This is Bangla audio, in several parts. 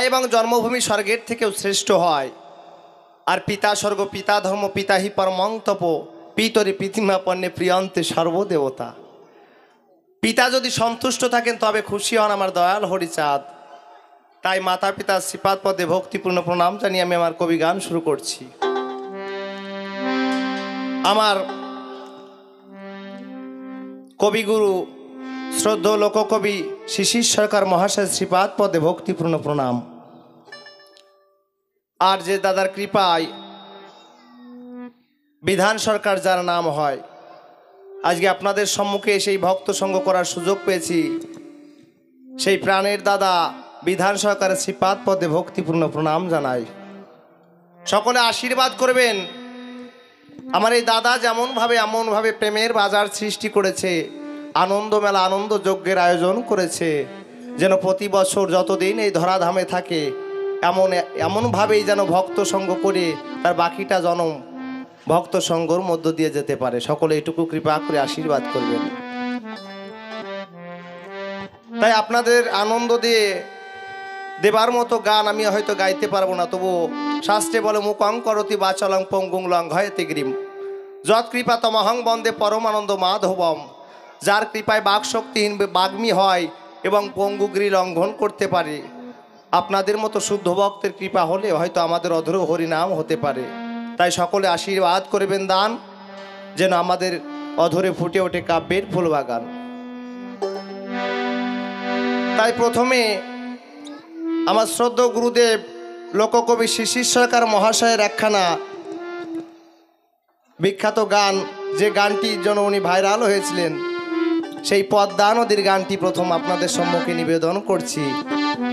এবং জন্মভূমি স্বর্গের থেকেও শ্রেষ্ঠ হয়। আর পিতা স্বর্গ পিতা ধর্ম পিতা হি পরমং তপ পিতরে পৃথিমা পণ্যে প্রিয়ন্তে সর্বদেবতা। পিতা যদি সন্তুষ্ট থাকেন তবে খুশি হন আমার দয়াল হরিচাঁদ। তাই মাতা পিতার শ্রীপাদ পদে ভক্তিপূর্ণ প্রণাম জানিয়ে আমি আমার কবি গান শুরু করছি। আমার কবিগুরু শ্রদ্ধেয় লোককবি শিশির সরকার মহাশয় শ্রীপাদ পদে ভক্তিপূর্ণ প্রণাম। আর যে দাদার কৃপায় বিধান সরকার যার নাম হয়, আজকে আপনাদের সম্মুখে সেই ভক্ত সঙ্গ করার সুযোগ পেয়েছি, সেই প্রাণের দাদা বিধান সরকারের শ্রীপাদ পদে ভক্তিপূর্ণ প্রণাম জানাই। সকলে আশীর্বাদ করবেন। আমার এই দাদা এমনভাবে প্রেমের বাজার সৃষ্টি করেছে, আনন্দ মেলা আনন্দ যজ্ঞের আয়োজন করেছে, যেন প্রতি বছর যতদিন এই ধরাধামে থাকে এমনভাবেই যেন ভক্ত সঙ্গ করে তার বাকিটা জনম ভক্ত সঙ্গর মধ্য দিয়ে যেতে পারে। সকলে এটুকু কৃপা করে আশীর্বাদ করবেন। তাই আপনাদের আনন্দ দিয়ে দেবার মতো গান আমি হয়তো গাইতে পারবো না, তবু শাস্ত্রে বলে মুকং করতি বাচলং পঙ্গুং লং হয়তে গ্রীম যৎ কৃপা তমহং বন্দে পরমানন্দ মাধবম। যার কৃপায় বাকশক্তিহীন বাগ্মী হয় এবং পঙ্গুগিরি লঙ্ঘন করতে পারে, আপনাদের মতো শুদ্ধ ভক্তের কৃপা হলে হয়তো আমাদের অধর হরিনাম হতে পারে। তাই সকলে আশীর্বাদ করবেন দান, যেন আমাদের অধরে ফুটে ওঠে কাব্যের ফুলবাগান। তাই প্রথমে আমার শ্রদ্ধেয় গুরুদেব লোককবি শিশির সরকার মহাশয়ের একখানা বিখ্যাত গান, যে গানটির জন্য উনি ভাইরাল হয়েছিলেন, সেই পদ্মা নদীর গানটি প্রথম আপনাদের সম্মুখে নিবেদন করছি।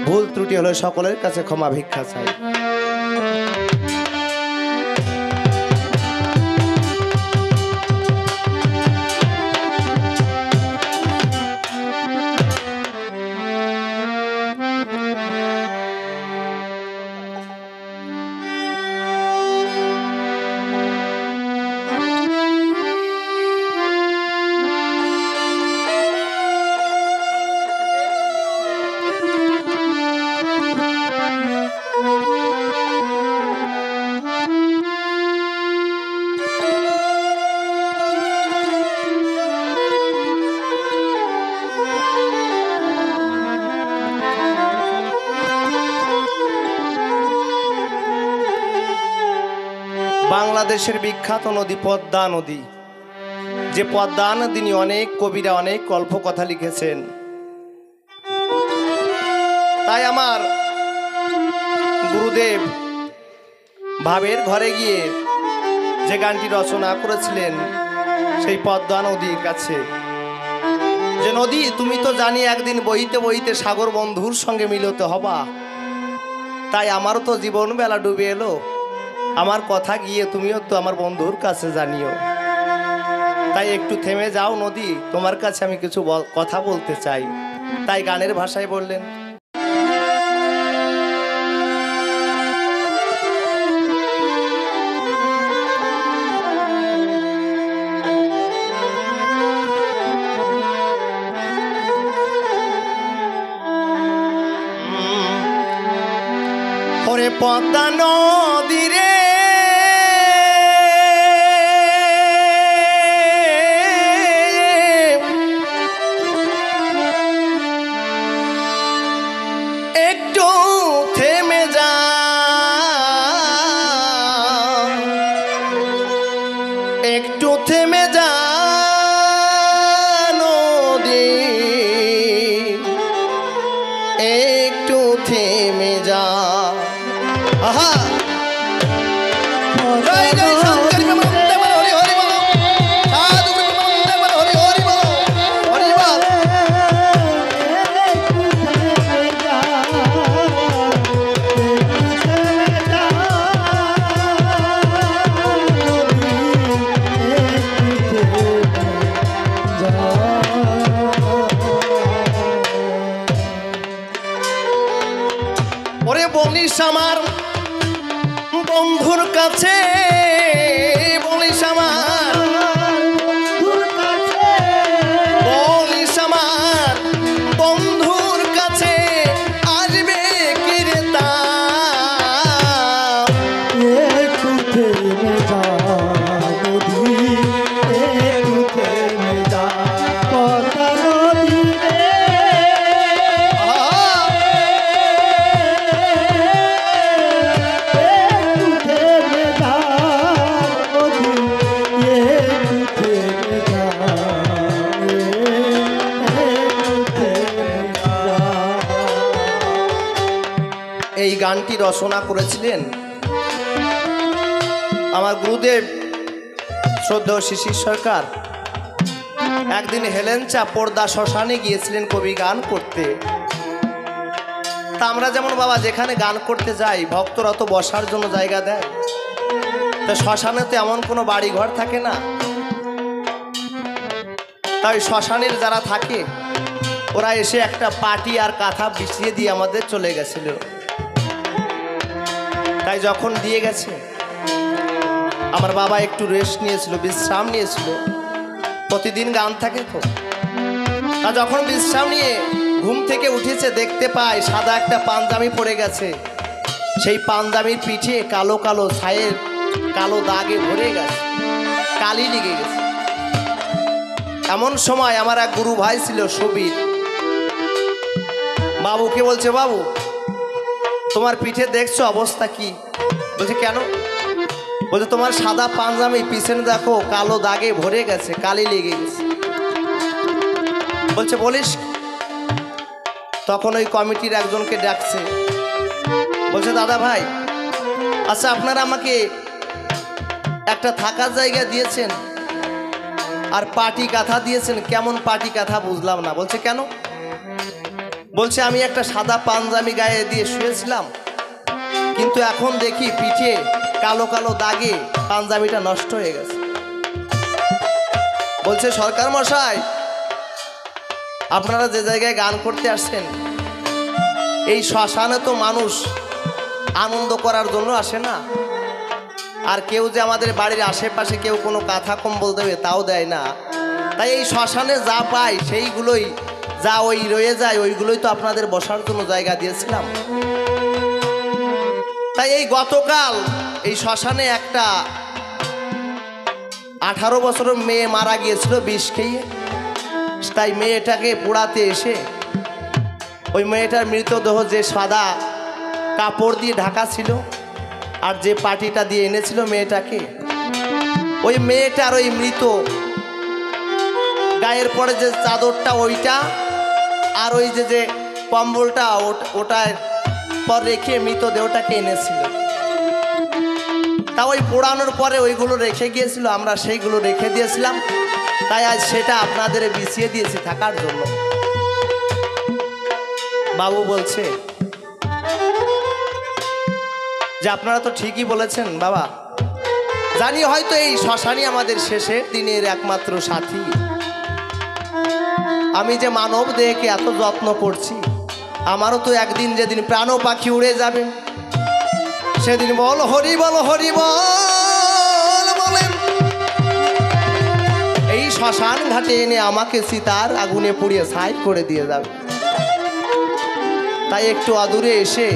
ভুল ত্রুটি হলে সকলের কাছে ক্ষমা ভিক্ষা চাই। বাংলাদেশের বিখ্যাত নদী পদ্মা নদী, যে পদ্মা নদী নিয়ে অনেক কবিরা অনেক কল্পকথা লিখেছেন। তাই আমার গুরুদেব ভাবের ঘরে গিয়ে যে গানটি রচনা করেছিলেন, সেই পদ্মা নদীর কাছে, যে নদী তুমি তো জানি একদিন বহিতে বহিতে সাগর বন্ধুর সঙ্গে মিলতে হবা। তাই আমারও তো জীবন বেলা ডুবে এলো, আমার কথা গিয়ে তুমিও তো আমার বন্ধুর কাছে জানিও। তাই একটু থেমে যাও নদী, তোমার কাছে আমি কিছু কথা বলতে চাই। তাই গানের ভাষায় বললেন, ওরে পদ্মা নদী রে একটু থেমে যা, একটু থেমে যা নদী, একটু থেমে যা। আহা জয় জয় শঙ্কর বিমন্দে বল হরি হরি বল, সাধু বিমন্দে বল হরি হরি বল, হরি বল। ওরে বলিস আমার বন্ধুর কাছে, বলিস আমার বলিস আমার বন্ধুর কাছে, আসবে কি রে তা থেমে যা নদী, একটু থেমে যা পদ্মা নদী রে। একটু থেমে যা নদী, একটু থেমে যা, একটু থেমে যা। এই গানটি রচনা করেছিলেন আমার গুরুদেব শ্রদ্ধেয় শিশির সরকার। একদিন হেলেঞ্চা পর্দা শ্মশানে গিয়েছিলেন কবি গান করতে। তা আমরা যেমন বাবা যেখানে গান করতে যাই ভক্তরা তো বসার জন্য জায়গা দেয়, তা শ্মশানে তো এমন কোনো বাড়ি ঘর থাকে না। তাই শ্মশানের যারা থাকে ওরা এসে একটা পাটি আর কাঁথা বিছিয়ে দিয়ে আমাদের চলে গেছিল। তাই যখন দিয়ে গেছে আমার বাবা একটু রেস্ট নিয়েছিল, বিশ্রাম নিয়েছিল। প্রতিদিন গান থাকে তো, তা যখন বিশ্রাম নিয়ে ঘুম থেকে উঠেছে দেখতে পায় সাদা একটা পাঞ্জাবি পড়ে গেছে। সেই পাঞ্জাবির পিঠে কালো কালো ছায়ের কালো দাগে ভরে গেছে, কালি লেগে গেছে। এমন সময় আমার এক গুরু ভাই ছিল সুবীর, বাবুকে বলছে, বাবু তোমার পিঠে দেখছো অবস্থা কি? বলছে কেন? বলছে তোমার সাদা পাঞ্জাবি পিছনে দেখো কালো দাগে ভরে গেছে, কালি লেগে গেছে। বলছে বলিস? তখন ওই কমিটির একজনকে ডাকছে, বলছে দাদা ভাই, আচ্ছা আপনারা আমাকে একটা থাকার জায়গা দিয়েছেন আর পাটি কাঁথা দিয়েছেন, কেমন পাটি কাঁথা বুঝলাম না। বলছে কেন? বলছে আমি একটা সাদা পাঞ্জাবি গায়ে দিয়ে শুয়েছিলাম, কিন্তু এখন দেখি পিঠে কালো কালো দাগে পাঞ্জাবিটা নষ্ট হয়ে গেছে। বলছে সরকার মশাই, আপনারা যে জায়গায় গান করতে আসছেন এই শ্মশানে তো মানুষ আনন্দ করার জন্য আসে না, আর কেউ যে আমাদের বাড়ির আশেপাশে কেউ কোনো কাঁথা কম্বল দেবে তাও দেয় না। তাই এই শ্মশানে যা পাই সেইগুলোই, যা ওই রয়ে যায় ওইগুলোই তো আপনাদের বসার জন্য জায়গা দিয়েছিলাম। তাই এই গতকাল এই শ্মশানে একটা 18 বছরের মেয়ে মারা গিয়েছিল বিষ খেয়ে। তাই মেয়েটাকে পোড়াতে এসে ওই মেয়েটার মৃতদেহ যে সাদা কাপড় দিয়ে ঢাকা ছিল আর যে পাটিটা দিয়ে এনেছিল মেয়েটাকে, ওই মেয়েটার ওই মৃত গায়ের পরে যে চাদরটা ওইটা আর ওই যে কম্বলটা ওটার পর রেখে মৃতদেহটাকে এনেছিল। তা ওই পোড়ানোর পরে ওইগুলো রেখে গিয়েছিল, আমরা সেইগুলো রেখে দিয়েছিলাম। তাই আজ সেটা আপনাদের বিছিয়ে দিয়েছি থাকার জন্য। বাবু বলছে যে আপনারা তো ঠিকই বলেছেন বাবা, জানি হয়তো এই শ্মশানই আমাদের শেষের দিনের একমাত্র সাথী। আমি যে মানব দেহকে এত যত্ন করছি, আমারও তো একদিন যেদিন প্রাণ পাখি উড়ে যাবে সেদিন বল হরি বল হরি বল বলেন এই শ্মশান ঘাটে এনে আমাকে সীতার আগুনে পুড়িয়ে ছাই করে দিয়ে যাবে। তাই একটু আদুরে এসে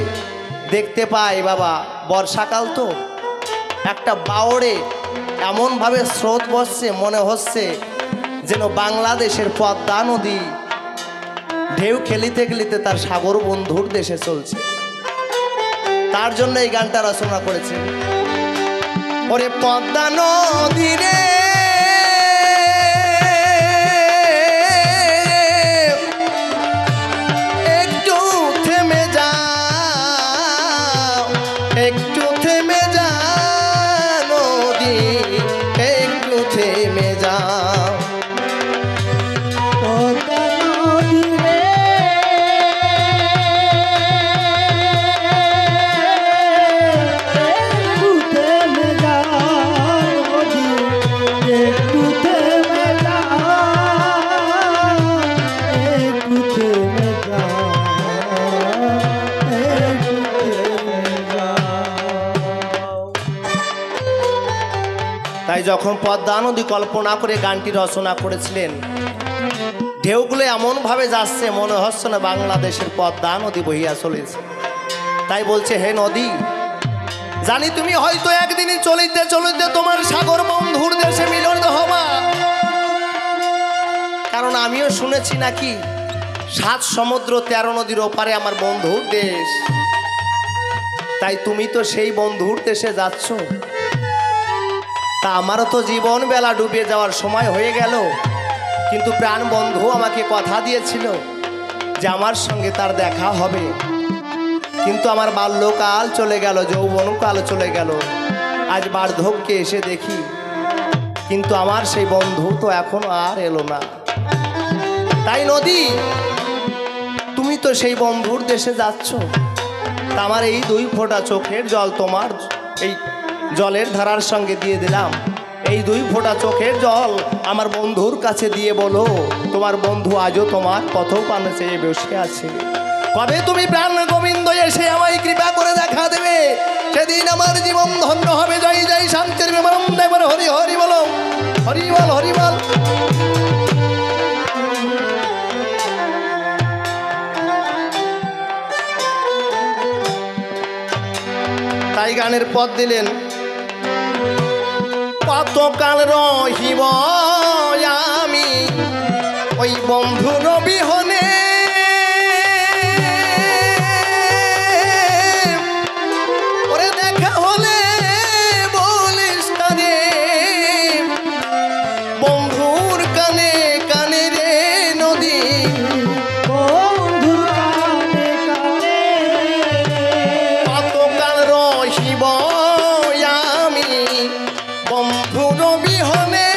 দেখতে পাই বাবা, বর্ষাকাল তো একটা বাওড়ে এমনভাবে স্রোত বসছে মনে হচ্ছে যেন বাংলাদেশের পদ্মা নদী ঢেউ খেলিতে খেলিতে তার সাগর বন্ধুর দেশে চলছে। তার জন্য এই গানটা রচনা করেছে। ওরে পদ্মা নদী রে একটু থেমে যাও, একটু থেমে যা নদী, একটু থেমে যাও। পদ্মা নদী রে একটু থেমে যা নদী, একটু থেমে যা, একটু থেমে যা, একটু থেমে যা। তাই যখন পদ্মা নদী কল্পনা করে গানটি রচনা করেছিলেন, ঢেউগুলো এমনভাবে যাচ্ছে মনে হচ্ছে না বাংলাদেশের পদ্মা নদী বহিয়া চলেছে। তাই বলছে হে নদী, জানি তুমি হয়তো একদিনই চলিতে চলিতে তোমার সাগর বন্ধুর দেশে মিলন হবা, কারণ আমিও শুনেছি নাকি 7 সমুদ্র 13 নদীর ওপারে আমার বন্ধুর দেশ। তাই তুমি তো সেই বন্ধুর দেশে যাচ্ছ, তা আমারও তো জীবন বেলা ডুবে যাওয়ার সময় হয়ে গেল। কিন্তু প্রাণ বন্ধু আমাকে কথা দিয়েছিল যে আমার সঙ্গে তার দেখা হবে, কিন্তু আমার বাল্যকাল চলে গেল, যৌবনকাল চলে গেল, আজ বার্ধক্যে এসে দেখি কিন্তু আমার সেই বন্ধু তো এখনো আর এলো না। তাই নদী, তুমি তো সেই বন্ধুর দেশে যাচ্ছ, তা আমার এই 2 ফোঁটা চোখের জল তোমার এই জলের ধারার সঙ্গে দিয়ে দিলাম। এই 2 ফোঁটা চোখের জল আমার বন্ধুর কাছে দিয়ে বলো, তোমার বন্ধু আজও তোমার পথ পানে চেয়ে বসে আছে। কবে তুমি প্রাণ গোবিন্দ এসে আমায় কৃপা করে দেখা দেবে, সেদিন আমার জীবন ধন্য হবে। জয় জয় শান্তির বিমানন্দ, একবার হরি হরি বলো, হরি বল হরি বল। তাই গানের পথ দিলেন, কতকাল রহিব আমি ওই বন্ধুর বিহনে, ওরে দেখা হলে বলিস কানে, বন্ধুর কানে কানে রে নদী, বন্ধুর কানে কানে কতকাল রহিব আমি বন্ধুর বিহনে,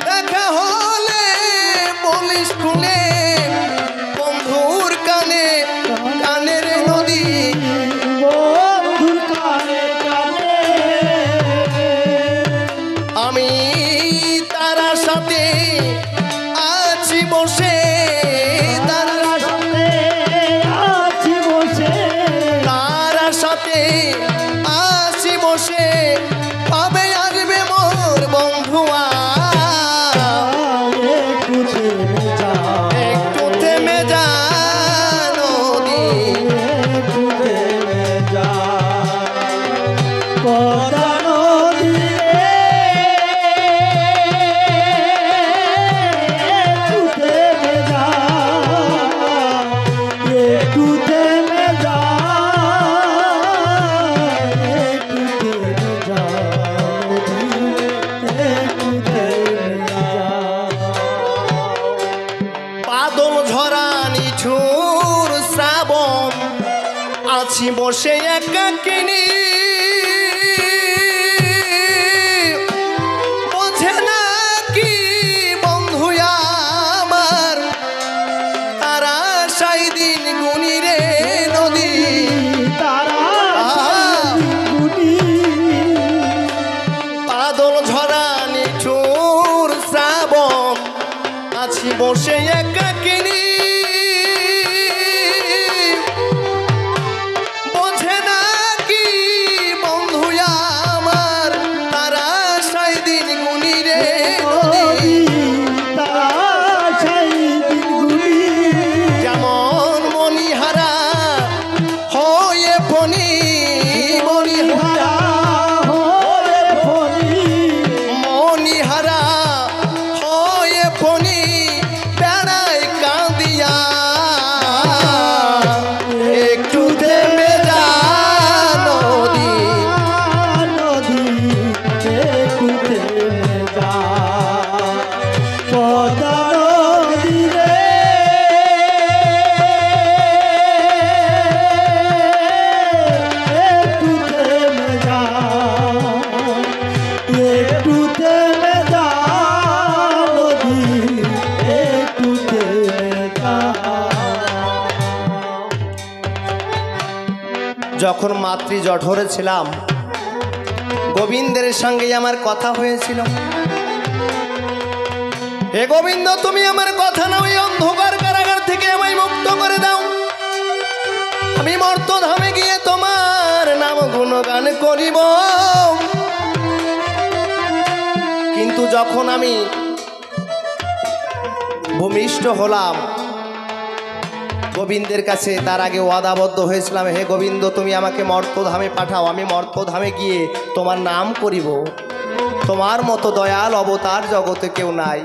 দেখা হলে বলিস শুনে, বন্ধুর কানে কানে রে নদী। বন্ধুর কানে কানে আমি তারা সাথে আছি বসে, তারা সাথে আছি বসে, তারা সাথে আছি বসে, কবে আসবে মোর বন্ধু একটু থেমে যা, একটু থেমে যা নদী, একটু থেমে যা, পদ্মা নদী রে, একটু থেমে যা, একটু থেমে যা, একটু থেমে যা, একটু থেমে যা। বাদল ঝরা নিঠুর শ্রাবণ, আছি বসে একাকিনী, বোঝে না কি বন্ধু আমার, তারা সাই দিন গুনি রে নদী, তারা গুনি বাদল ঝরা নিঠুর শ্রাবণ, আছি বসে একাকিনী, বোঝে না কি বন্ধু আমার, তারা সাই দিন গুনি রে নদী, তারা সেই দিনগুলি যেমন মণিহারা হয়ে ফণি, মণিহারা হয়ে ফণি, মণিহারা হয়ে ফণি, বেড়ায় কাঁদিয়া, একটু থেমে যা নদী, নদী একটু থেমে যা, পদ্মা নদী রে, একটু থেমে যা, একটু থেমে যা, নদী একটু থেমে যা। যখন মাতৃ জঠরে ছিলাম, গোবিন্দের সঙ্গে আমার কথা হয়েছিল, হে গোবিন্দ, তুমি আমার কথা নাও, এই অন্ধকার কারাগার থেকে আমায় মুক্ত করে দাও, আমি মর্তধামে গিয়ে তোমার নাম গুণগান করিব। কিন্তু যখন আমি ভূমিষ্ঠ হলাম, গোবিন্দের কাছে তার আগে ওয়াদাবদ্ধ হয়েছিলাম, হে গোবিন্দ তুমি আমাকে মর্তধামে পাঠাও, আমি মর্তধামে গিয়ে তোমার নাম করিব। তোমার মতো দয়াল অবতার জগতে কেউ নাই।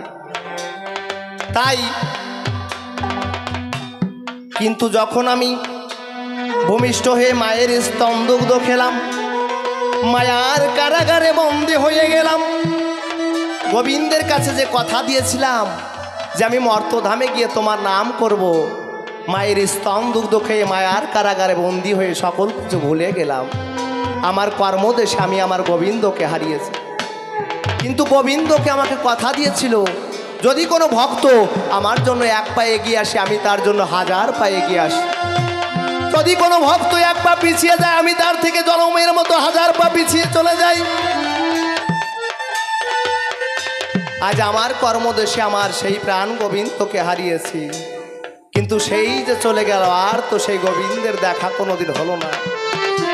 তাই কিন্তু যখন আমি ভূমিষ্ঠ হয়ে মায়ের স্তনদুগ্ধ খেলাম, মায়ার কারাগারে বন্দী হয়ে গেলাম, গোবিন্দের কাছে যে কথা দিয়েছিলাম যে আমি মর্তধামে গিয়ে তোমার নাম করব, মায়ের স্তন দুগ্ধ খেয়ে মায়ার কারাগারে বন্দী হয়ে সকল কিছু ভুলে গেলাম। আমার কর্মদেশে আমি আমার গোবিন্দকে হারিয়েছি। কিন্তু গোবিন্দকে আমাকে কথা দিয়েছিল, যদি কোনো ভক্ত আমার জন্য এক পা এগিয়ে আসে আমি তার জন্য 1000 পা এগিয়ে আসি। যদি কোনো ভক্ত এক পা পিছিয়ে যায় আমি তার থেকে জনমের মতো 1000 পা পিছিয়ে চলে যাই। আজ আমার কর্মদেশে আমার সেই প্রাণ গোবিন্দকে হারিয়েছি, কিন্তু সেই যে চলে গেল আর তো সেই গোবিন্দের দেখা কোনোদিন হলো না।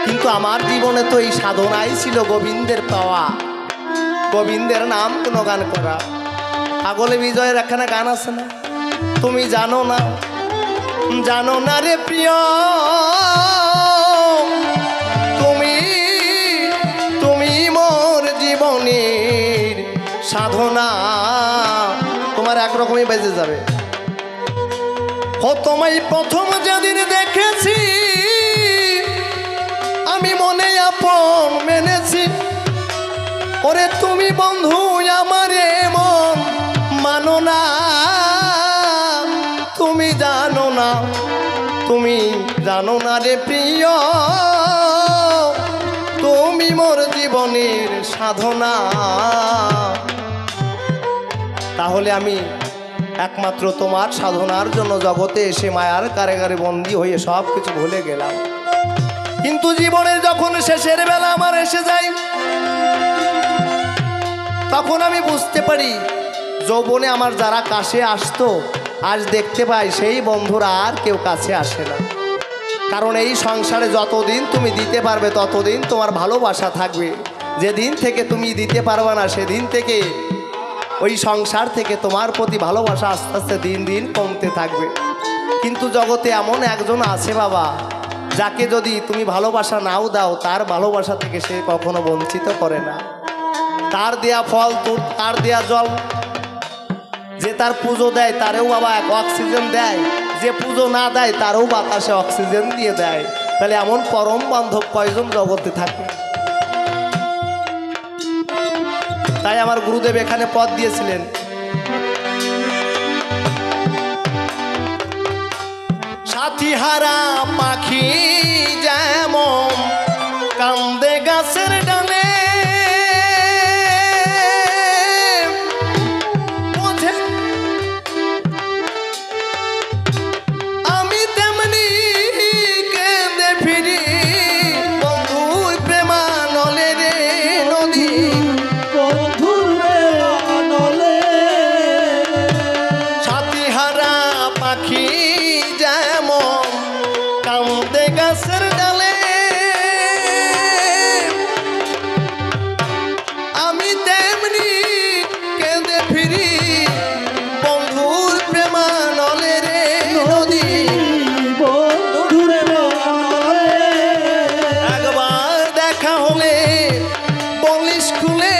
কিন্তু আমার জীবনে তো এই সাধনাই ছিল গোবিন্দের পাওয়া, গোবিন্দের নাম কোনো গান করা। পাগলে বিজয়ের একখানা গান আছে না, তুমি জানো না, জানো না রে প্রিয়, তুমি তুমি মোর জীবনের সাধনা। তোমার একরকমই বেজে যাবে। ও তোমায় প্রথম যেদিন দেখেছি আমি মনে আপন মেনেছি, ওরে তুমি বন্ধু আমার মন মানো না। তুমি জানো না, তুমি জানো না রে প্রিয়, তুমি মোর জীবনের সাধনা। তাহলে আমি একমাত্র তোমার সাধনার জন্য জগতে এসে মায়ার কারাগারে বন্দী হয়ে সব কিছু ভুলে গেলাম। কিন্তু জীবনের যখন শেষের বেলা আমার এসে যায়, তখন আমি বুঝতে পারি যৌবনে আমার যারা কাছে আসতো আজ দেখতে পাই সেই বন্ধুরা আর কেউ কাছে আসে না। কারণ এই সংসারে যতদিন তুমি দিতে পারবে ততদিন তোমার ভালোবাসা থাকবে। যেদিন থেকে তুমি দিতে পারবে না সেদিন থেকে ওই সংসার থেকে তোমার প্রতি ভালোবাসা আস্তে আস্তে দিন দিন কমতে থাকবে। কিন্তু জগতে এমন একজন আছে বাবা, যাকে যদি তুমি ভালোবাসা নাও দাও তার ভালোবাসা থেকে সে কখনো বঞ্চিত করে না। তার দেয়া ফল, তার দেয়া জল, যে তার পুজো দেয় তারেও বাবা অক্সিজেন দেয়, যে পুজো না দেয় তারও বাতাসে অক্সিজেন দিয়ে দেয়। তাহলে এমন পরম বান্ধব কয়জন জগতে থাকে? তাই আমার গুরুদেব এখানে পদ দিয়েছিলেন, সাথী হারা পাখি যেমন কান্দে গাছের ডালে, আমি তেমনি কেঁদে ফিরি বন্ধুর প্রেমানলে রে নদী, সাথী হারা পাখি যেমন কান্দে গাছের ডালে, আমি তেমনি কেঁদে ফিরি বন্ধুর প্রেমানলে রে নদী। একবার দেখা হলে বলিস খুলে,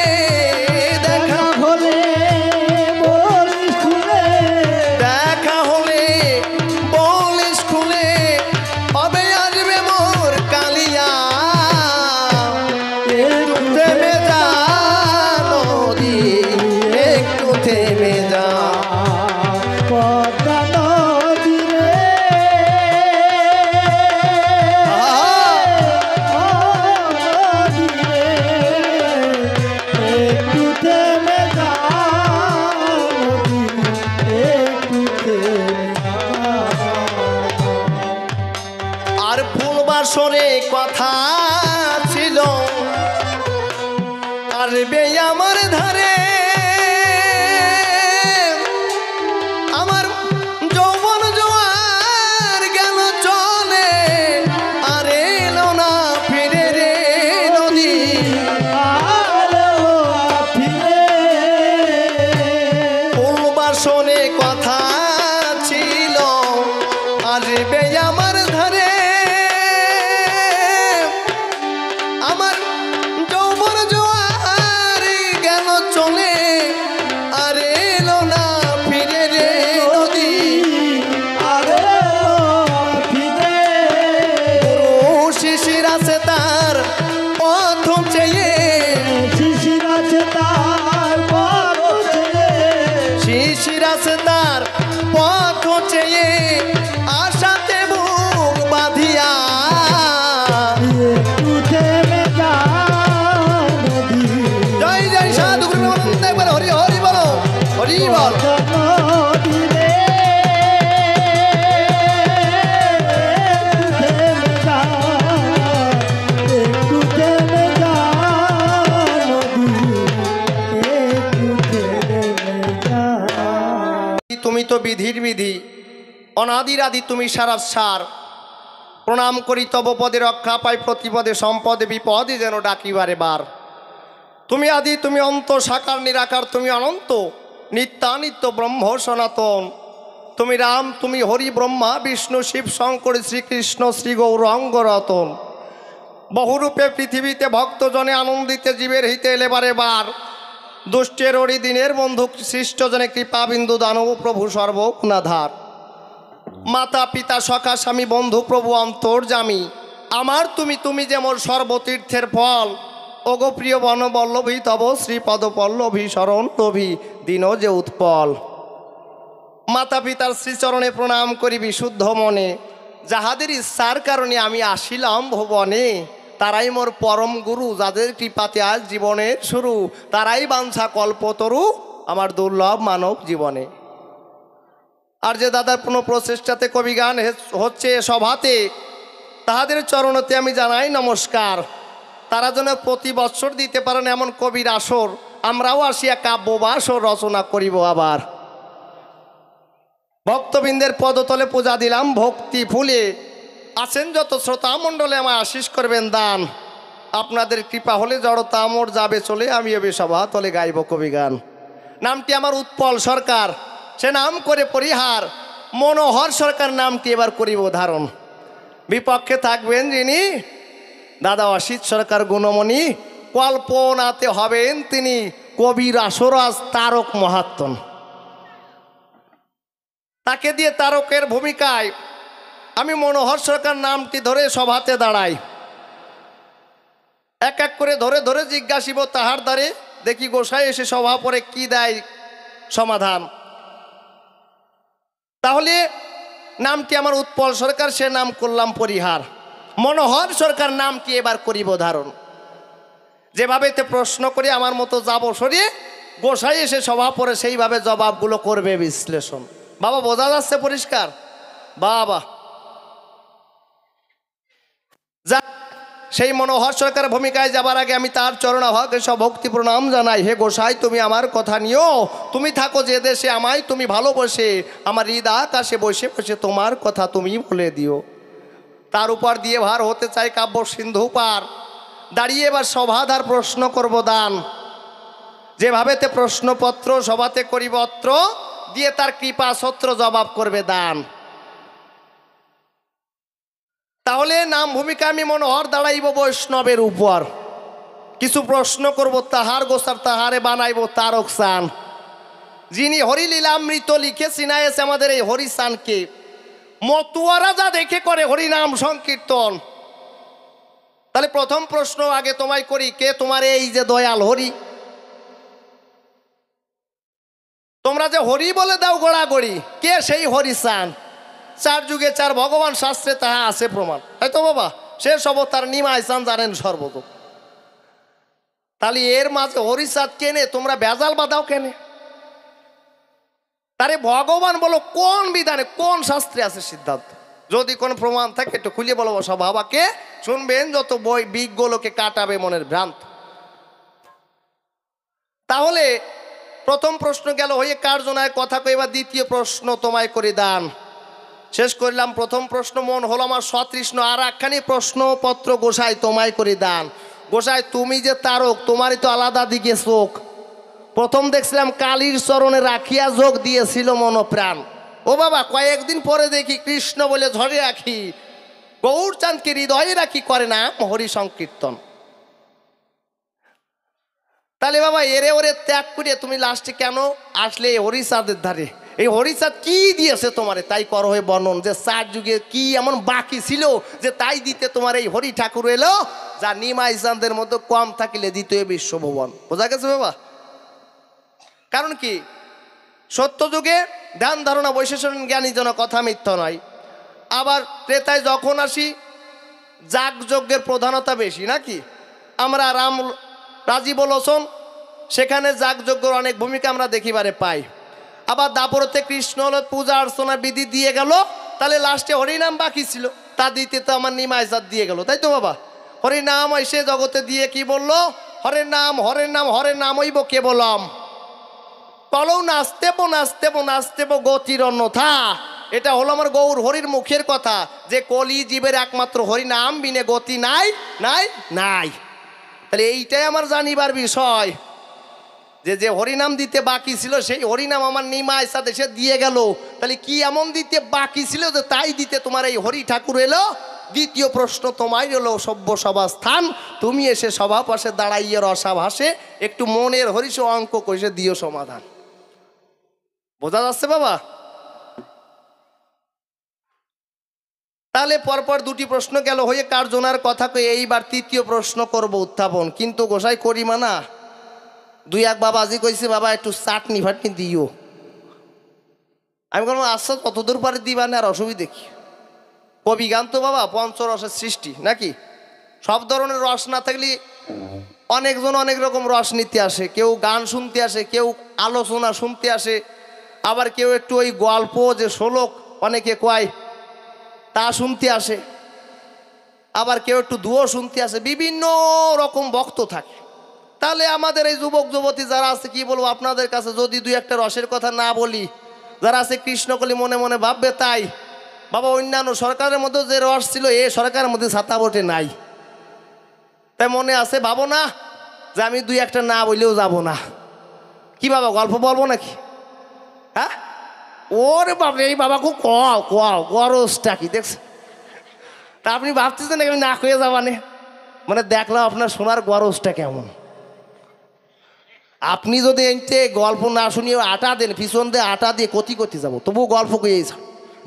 দেখা হলে বলিস খুলে, দেখা হলে বলিস খুলে, হবে আসবে মোর কালিয়া, একটু থেমে যা নদী, একটু থেমে যা। পদ্মা নদী রে, নদী রে, একটু থেমে যা নদী, একটু থেমে যা। আর ফুলবাসরে কথা ছিল আসবে আমার ধারে, আমার যৌবন জোয়ার গেল চলে আর এলো না ফিরে রে নদী। আলো ফিরে, ফুলবাসনে কথা ছিল আসবে তার পথ চেয়ে, শিশির আছে তার পথে, শিশির আছে তার পথ চেয়ে, আশাতে বুক বাঁধিয়া। একটু থেমে যা নদী, জয় জয় সাধু গুরু প্রেমানন্দ, একবার হরি হরি বলো, হরি বল। নদী রে, একটু থেমে যা নদী, একটু থেমে যা। তুমি তো বিধির বিধি, অনাদির আদি তুমি সারার সার। প্রণাম করি তব পদে, রক্ষা পাই প্রতিপদে, সম্পদে বিপদে যেন ডাকিবারে বার। তুমি আদি, তুমি অন্ত, সাকার নিরাকার, তুমি অনন্ত, নিত্যানিত্য ব্রহ্ম সনাতন। তুমি রাম, তুমি হরি, ব্রহ্মা বিষ্ণু শিব শঙ্কর শ্রীকৃষ্ণ শ্রী গৌরাঙ্গ রতন। বহুরূপে পৃথিবীতে ভক্তজনে আনন্দিতে, জীবের হিতে এলে বারে বার। দুষ্টের ওরি দিনের বন্ধু, সৃষ্টজনে কৃপা বিন্দু, দানব প্রভু সর্বগুণাধার। মাতা পিতা সখা স্বামী বন্ধু প্রভু অন্তর্যামী, আমার তুমি, তুমি যে মোর সর্বতীর্থের ফল। ওগো প্রিয় বনবল্লভী, তব শ্রীপদ পল্লভী, শরণ লোভী দিন যে উৎপল। মাতা পিতার শ্রীচরণে প্রণাম করি বিশুদ্ধ মনে, যাহাদের ইচ্ছার কারণে আমি আসিলাম ভুবনে। তারাই মোর পরম গুরু, যাদের কৃপাতে আজ জীবনের শুরু। তারাই বাঞ্ছা কল্পতরু আমার দুর্লভ মানব জীবনে। আর যে দাদার কোনো প্রচেষ্টাতে কবিগান হচ্ছে সভাতে, তাহাদের চরণতে আমি জানাই নমস্কার। তারা যেন প্রতি বৎসর দিতে পারেন এমন কবির আসর, আমরাও আসিয়া কাব্যবাসর রচনা করিব আবার। ভক্তবৃন্দের পদতলে পূজা দিলাম ভক্তি ফুলে, আছেন যত শ্রোতা মণ্ডলে আমায় আশিস করবেন দান। আপনাদের কৃপা হলে জড়তা মোর যাবে চলে, আমি এবে সভা তলে গাইব কবিগান। নামটি আমার উৎপল সরকার, সে নাম করে পরিহার। মনোহর সরকার নামটি এবার করিব ধারণ। বিপক্ষে থাকবেন যিনি দাদা অসিত সরকার গুণমণি, কল্পনাতে হবেন তিনি কবির আসরাজ তারক মহাত্মন। তাকে দিয়ে তারকের ভূমিকায় আমি মনোহর সরকার নামটি ধরে সভাতে দাঁড়াই। এক এক করে ধরে ধরে জিজ্ঞাসিব তাহার দ্বারে, দেখি গোসাই এসে সভা পরে কি দেয় সমাধান। তাহলে নামটি আমার উৎপল সরকার, সে নাম করলাম পরিহার। মনোহর সরকার নামটি এবার করিব ধারণ। যেভাবে প্রশ্ন করে আমার মতো যাব সরিয়ে, গোসাই এসে সভা পরে সেইভাবে জবাবগুলো করবে বিশ্লেষণ। বাবা বোঝা যাচ্ছে পরিষ্কার? বাবা যা, সেই মনোহর সরকার ভূমিকায় যাবার আগে আমি তার চরণাভাগে সব ভক্তি প্রণাম জানাই। হে গোসাই, তুমি আমার কথা নিও, তুমি থাকো যে দেশে, আমায় তুমি ভালোবসে, আমার হৃদয় আকাশে বসে বসে তোমার কথা তুমি বলে দিও। তার উপর দিয়ে ভার হতে চাই কাব্য সিন্ধু পার, দাঁড়িয়ে এবার সভাধার প্রশ্ন করব দান। যেভাবেতে প্রশ্নপত্র সভাতে করিব অত্র, দিয়ে তার কৃপা সত্র জবাব করবে দান। তাহলে নাম ভূমিকা আমি মনোহর দাঁড়াইব বৈষ্ণবের উপর। কিছু প্রশ্ন করব তাহার গোসার, তাহারে বানাইব তারক সান। যিনি হরিলীলামৃত লিখে সিনায়েছে আমাদের এই হরিসানকে, মতুয়ারা যা দেখে করে হরিনাম সংকীর্তন। তাহলে প্রথম প্রশ্ন আগে তোমায় করি, কে তোমার এই যে দয়াল হরি? তোমরা যে হরি বলে দাও গোড়াগড়ি, কে সেই হরিসান? চার যুগে চার ভগবান, শাস্ত্রে তাহা আছে প্রমাণ, তাই তো বাবা? শেষ অবতার নিমাইসান জানেন সর্বত। তাহলে এর মাঝে হরিচাঁদ কেনে, তোমরা বেজাল বাদাও কেনে? তারে ভগবান বলো কোন বিধানে, কোন শাস্ত্রে আছে সিদ্ধান্ত? যদি কোন প্রমাণ থাকে একটু খুলে বলো সব বাবাকে, শুনবেন যত বই বিজ্ঞ লোকে কাটাবে মনের ভ্রান্ত। তাহলে প্রথম প্রশ্ন গেল হয়ে কার জনায় কথা কইবা, দ্বিতীয় প্রশ্ন তোমায় করে দান। শেষ করলাম প্রথম প্রশ্ন, মন হলো আমার সতৃষ্ণ, আর একখানি প্রশ্নপত্র গোসাই তোমায় করে দান। গোসাই তুমি যে তারক, তোমারই তো আলাদা দিকে চোখ। প্রথম দেখছিলাম কালীর চরণে রাখিয়া যোগ দিয়েছিল মনপ্রাণ। ও বাবা, কয়েকদিন পরে দেখি কৃষ্ণ বলে ঝরে রাখি, গৌরচাঁদকে হৃদয়ে রাখি করে না হরি সংকীর্তন। তাহলে বাবা এরে ওরে ত্যাগ করে তুমি লাস্টে কেন আসলে এই হরিচাঁদের ধারে? এই হরিচাঁদ কি দিয়েছে তোমারে তাই করো হয়ে বর্ণন, যে চার যুগে কি এমন বাকি ছিল যে তাই দিতে তোমার এই হরি ঠাকুর এলো, যা নিমাই চাঁদের মধ্যে কম থাকিলে দ্বিতীয় বিশ্বভুবন। বোঝা গেছে বাবা? কারণ কি, সত্য যুগে ধ্যান ধারণা বৈশেষণ জ্ঞানী যেন কথা মিথ্যা নয়। আবার ত্রেতায় যখন আসি যাগযজ্ঞের প্রধানতা বেশি নাকি। আমরা রাজীব লোচন সেখানে যাগযজ্ঞর অনেক ভূমিকা আমরা দেখিবারে পাই। আবার দাপরতে কৃষ্ণ পূজা অর্চনা বিধি দিয়ে গেল, তাহলে লাস্টে হরিনাম বাকি ছিল, তা দিতে তো আমার নিমাই জাত দিয়ে গেল, তাই তো বাবা? হরিনাম এসে জগতে দিয়ে কি বললো? হরের নাম হরের নাম হরের নাম হইব কেবলম, কলৌ নাচতেবো নাচতেবো নাচতেবো গতির অন্যথা। এটা হলো আমার গৌর হরির মুখের কথা, যে কলি জীবের একমাত্র হরি নাম বিনে গতি নাই নাই নাই। তাহলে এইটাই আমার জানিবার বিষয়, যে যে হরিনাম দিতে বাকি ছিল সেই হরিনাম আমার নিমাই সাথে সে দিয়ে গেল। তাহলে কি এমন দিতে বাকি ছিল যে তাই দিতে তোমার এই হরি ঠাকুর এলো? দ্বিতীয় প্রশ্ন তোমায় এলো সভ্য সভা স্থান, তুমি এসে সভা পাশে দাঁড়াইয়ে রসা ভাসে একটু মনের হরিষ অঙ্ক কষে দিও সমাধান। বোঝা যাচ্ছে বাবা? তাহলে পরপর দুটি প্রশ্ন গেল হয়ে কার জনার কথা কয়ে এইবার তৃতীয় প্রশ্ন করব উত্থাপন। কিন্তু গোসাই করি মানা দুই এক বাবাজি কইছে বাবা একটু চাটনি ফাটনি দিও। আমি বললাম আচ্ছা কতদূর পারে দিবা না, আর অসুবিধে কি? কবি গান তো বাবা পঞ্চরসের সৃষ্টি নাকি। সব ধরনের রস না থাকলে অনেকজন অনেক রকম রস নিতে আসে। কেউ গান শুনতে আসে, কেউ আলোচনা শুনতে আসে, আবার কেউ একটু ওই গল্প যে শ্লোক অনেকে কয় তা শুনতে আসে, আবার কেউ একটু দুয়ো শুনতে আসে, বিভিন্ন রকম বক্ত থাকে। তাহলে আমাদের এই যুবক যুবতী যারা আছে কি বলবো আপনাদের কাছে, যদি দুই একটা রসের কথা না বলি, যারা আছে কৃষ্ণকলি মনে মনে ভাববে তাই। বাবা অন্যান্য সরকারের মধ্যে যে রস ছিল এ সরকারের মধ্যে ছাতা বটে নাই, তাই মনে আছে ভাবো না যে আমি দুই একটা না বললেও যাব না। কি বাবা গল্প বলবো নাকি? হ্যাঁ ওরে বাবা এই বাবা খুব কও কও গরজটা কি দেখছে? তা আপনি ভাবতেছেন আমি না খেয়ে যাবানে, মানে দেখলাম আপনার শোনার গরজটা কেমন। আপনি যদি এনতে গল্প না শুনিয়ে আটা দেন, পিছন দিয়ে আটা দিয়ে কতি করতে যাবো, তবুও গল্প কইয়েই যাব।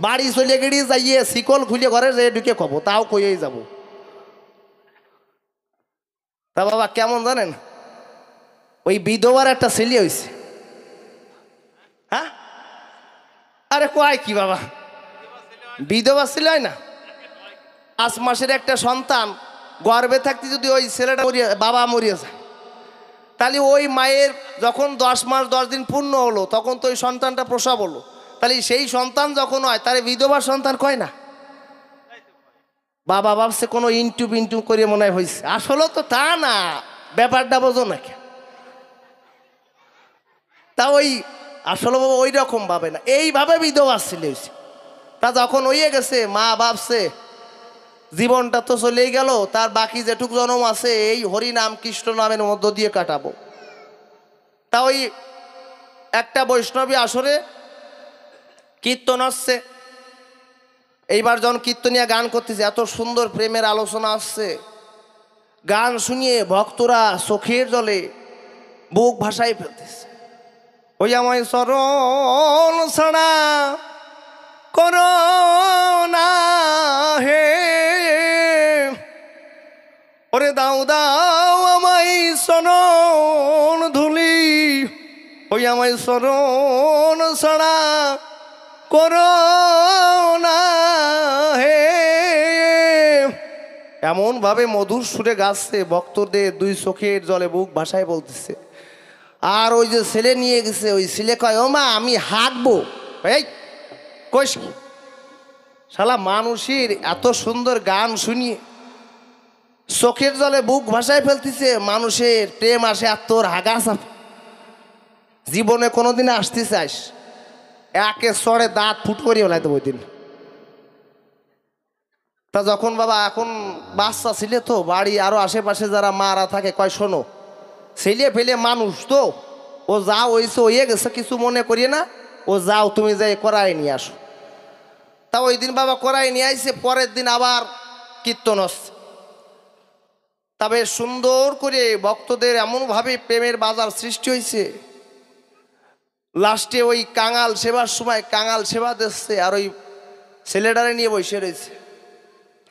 বাড়ি চলে গেড়ি যাইয়ে শিকল খুলে ঘরে যে ঢুকে কব, তাও কইয়েই যাব। তা বাবা কেমন জানেন, ওই বিধবার একটা ছেলে হয়েছে। হ্যাঁ আরে কয় কি বাবা, বিধবা ছিল না, 5 মাসের একটা সন্তান গর্ভে থাকতে যদি ওই ছেলেটা বাবা মরিয়ে যায়, তাহলে ওই মায়ের যখন 10 মাস 10 দিন পূর্ণ হলো তখন তো ওই সন্তানটা প্রসব হলো। তাহলে সেই সন্তান যখন হয় তারে বিধবার সন্তান কয় না। বাবা ভাবছে কোনো ইন্টু পিন্টু করে মনে হয় হয়েছে, আসলে তো তা না, ব্যাপারটা বোঝো নাকি। তা ওই আসলে বাবা ওই রকম ভাবে না, এইভাবে বিধবা ছিল। তা যখন হইয়ে গেছে মা ভাবছে জীবনটা তো চলেই গেল, তার বাকি যেটুক জন্ম আছে এই হরি নাম কৃষ্ণ নামের মধ্য দিয়ে কাটাবো। তা ওই একটা বৈষ্ণবী আসরে কীর্তন আসছে, এইবার যখন কীর্তনিয়া গান করতেছে এত সুন্দর প্রেমের আলোচনা আসছে, গান শুনিয়ে ভক্তরা চোখের জলে বুক ভাসাই ফেলতেছে। ওই আমায় শরণ ছাড়া করো না হে, ওরে দাও দাও আমায় শরণ ধুলি, ওই আমায় শরণ ছাড়া করো না হে। এমনভাবে মধুর সুরে গাচ্ছে ভক্তদের দুই চোখের জলে বুক ভাসায় বলতেছে। আর ওই যে ছেলে নিয়ে গেছে ওই ছেলে কয় ও মা আমি হাঁকবো। এই কইস কি শালা, মানুষের এত সুন্দর গান শুনিয়ে চোখের জলে বুক ভাসায় ফেলতেছে, মানুষের প্রেম আসে আর তোর হাগা চাপ। জীবনে কোনোদিন আসতে চাস একে সরে দাঁত ফুট করিয়ে ফেলাই দেবো ওই দিন। তা যখন বাবা এখন বাচ্চা ছিলে তো বাড়ি আরো আশেপাশে যারা মারা থাকে কয় শোনো ছেলে ফেলে মানুষ তো, ও যাও ওইসে হয়ে গেছে কিছু মনে করিয়ে না, ও যাও তুমি যাই করাই নিয়ে আসো। তা ওই দিন বাবা করাই নিয়ে আইসে, পরের দিন আবার কীর্তন হচ্ছে। তবে সুন্দর করে ভক্তদের এমনভাবে প্রেমের বাজার সৃষ্টি হয়েছে, লাস্টে ওই কাঙাল সেবার সময় কাঙাল সেবা দিচ্ছে আর ওই ছেলেটারে নিয়ে বসে রয়েছে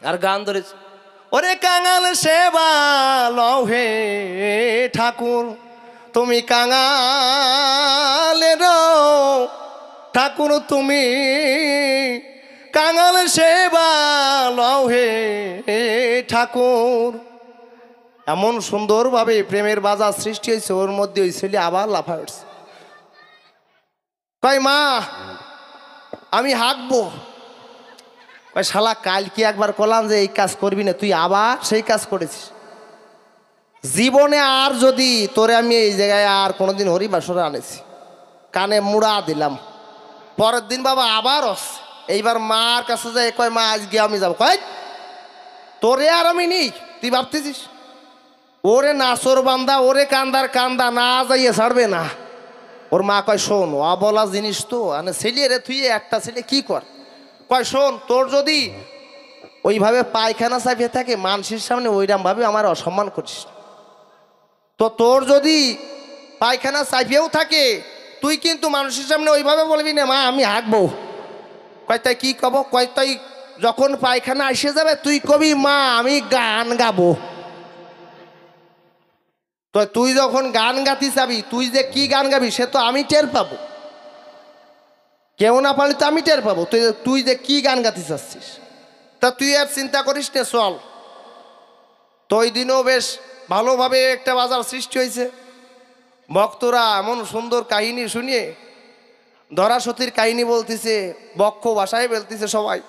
আর গান ধরেছে। ওরে কাঙাল সেবা লও হে ঠাকুর, তুমি কাঙালের ঠাকুর, তুমি কাঙাল সেবা লও হে ঠাকুর। এমন সুন্দরভাবে প্রেমের বাজার সৃষ্টি হয়েছে, ওর মধ্যে ওই ছেলে আবার লাফায় উঠছে, কয় মা আমি হাঁকবো। কয় শালা কাল কি একবার কলাম যে এই কাজ করবি না, তুই আবার সেই কাজ করেছিস। জীবনে আর যদি তোরে আমি এই জায়গায় আর কোনোদিন হরিবাসরে আনেছি, কানে মুড়া দিলাম। পরের দিন বাবা আবার আসছে, এইবার মার কাছে যায়, কয় মা আজকে আমি যাবো। কয় তোরে আর আমি নেই, তুই ভাবতেছিস ওরে নাচর বান্দা, ওরে কান্দার কান্দা না যাইয়ে ছাড়বে না। ওর মা কয় শোন, অবলা জিনিস তো, মানে ছেলে রে তুই একটা ছেলে কি কর। কয় শোন, তোর যদি ওইভাবে পায়খানা চাপিয়ে থাকে মানুষের সামনে ওইরকম ভাবে আমার অসম্মান করিস। তো তোর যদি পায়খানা চাপিয়েও থাকে তুই কিন্তু মানুষের সামনে ওইভাবে বলবি না মা আমি হাঁকবো। কয় তাই কি কব? কয় তাই যখন পায়খানা এসে যাবে তুই কবি মা আমি গান গাবো। তো তুই যখন গান গাতি চাবি, তুই যে কি গান গাবি সে তো আমি টের পাবো, কেউ না পারলে তো আমি টের পাবো তুই যে কি গান গাতি চাচ্ছিস। তা তুই আর চিন্তা করিস না, চল। তো ওই দিনও বেশ ভালোভাবে একটা বাজার সৃষ্টি হয়েছে। ভক্তরা এমন সুন্দর কাহিনী শুনিয়ে ধরা সতীর কাহিনী বলতেছে, বক্ষ ভাষায় বলতেছে সবাই।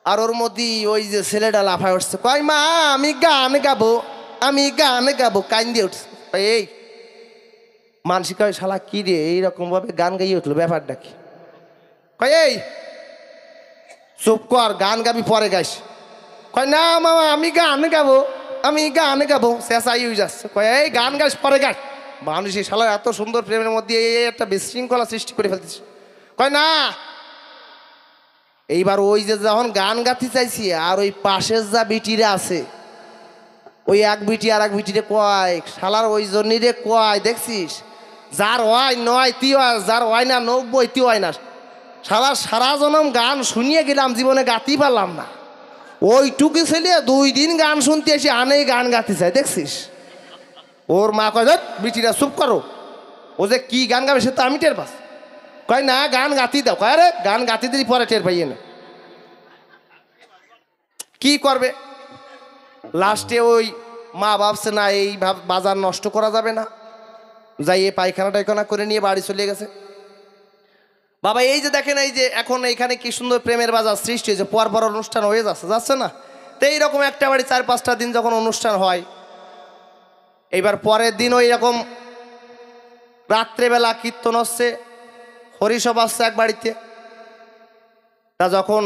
আর ওর মধ্যেই ওই যে ছেলেটা লাফায় উঠছে, কয় মা আমি গান গাবো, আমি গান গাবো, কান দিয়ে উঠছে। এই মানসিক শালা কি রে এইরকম ভাবে গান গাইয়ে উঠলো, ব্যাপারটা কি? কয় এই চুপ কর, গান গাবি পরে গাইস। কয় না মামা আমি গান গাবো, আমি গান গাবো, চেঁচাই হয়ে যাচ্ছে। কয় এই গান গাইস পরে গাই। মানুষই শালা এত সুন্দর প্রেমের মধ্যে এই একটা বিশৃঙ্খলা সৃষ্টি করে ফেলতেছে। কয় না। এইবার ওই যে যখন গান গাতে চাইছি, আর ওই পাশের যা বিটিরা আছে, ওই এক বিটি আর এক বিটিরে কয় শালার ওই জন্যই রে কয় দেখছিস, যার হয় নয় তুই হয়, যার হয় না 90 তুই হয় না। শালা সারা জনম গান শুনিয়ে গেলাম, জীবনে গাতেই পারলাম না। ওইটুকু ছেলে 2 দিন গান শুনতে এসে আনেই গান গাতে চায় দেখছিস। ওর মা কয় বিটিরা চুপ করো, ও যে কি গান গাবে সে তো আমি টের পাস। কয় না গান গাতি দাও। কয় আরে গান গাতি দিই পরে টের পাইয়ে না। কি করবে লাস্টে ওই মা ভাবছে না এই বাজার নষ্ট করা যাবে না, যাই এই পায়খানা টাইখানা করে নিয়ে বাড়ি চলে গেছে। বাবা এই যে দেখেন, এই যে এখন এইখানে কি সুন্দর প্রেমের বাজার সৃষ্টি হয়েছে, পরপর অনুষ্ঠান হয়ে যাচ্ছে না? তো এইরকম একটা বাড়ি 4-5টা দিন যখন অনুষ্ঠান হয়, এইবার পরের দিন ওই রকম রাত্রেবেলা কীর্তন হচ্ছে, হরিসভা আসছে এক বাড়িতে। তা যখন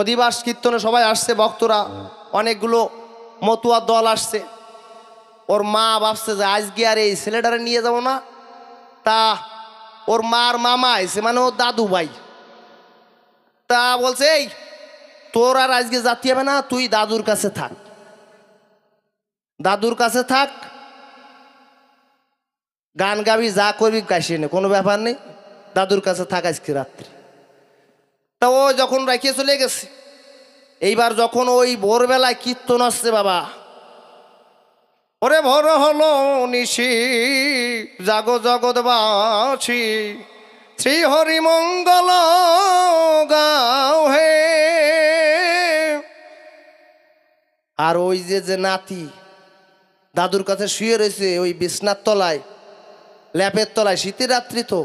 অধিবাস কীর্তনে সবাই আসছে, ভক্তরা অনেকগুলো মতুয়ার দল আসছে। ওর মা ভাবছে যে আজকে আর এই ছেলেটারে নিয়ে যাবো না। তা ওর মার মামা আইছে, মানে ওর দাদু ভাই। তা বলছে এই তোর আর আজকে যাতে হবে না, তুই দাদুর কাছে থাক, দাদুর কাছে থাক, গান গাবি যা করবি কাশিয়ে নে, কোনো ব্যাপার নেই, দাদুর কাছে থাক আজকে রাত্রি। তা ও যখন রাখিয়ে চলে গেছে, এইবার যখন ওই ভোরবেলায় কীর্তন আসছে, বাবা ওরে ভোর হলো নিশি জাগো জগৎবাসী শ্রী হরি মঙ্গল গাও হে। আর ওই যে নাতি দাদুর কাছে শুয়ে রয়েছে ওই বিছনার তলায়, ল্যাপের তলায়, শীতের রাত্রি তো,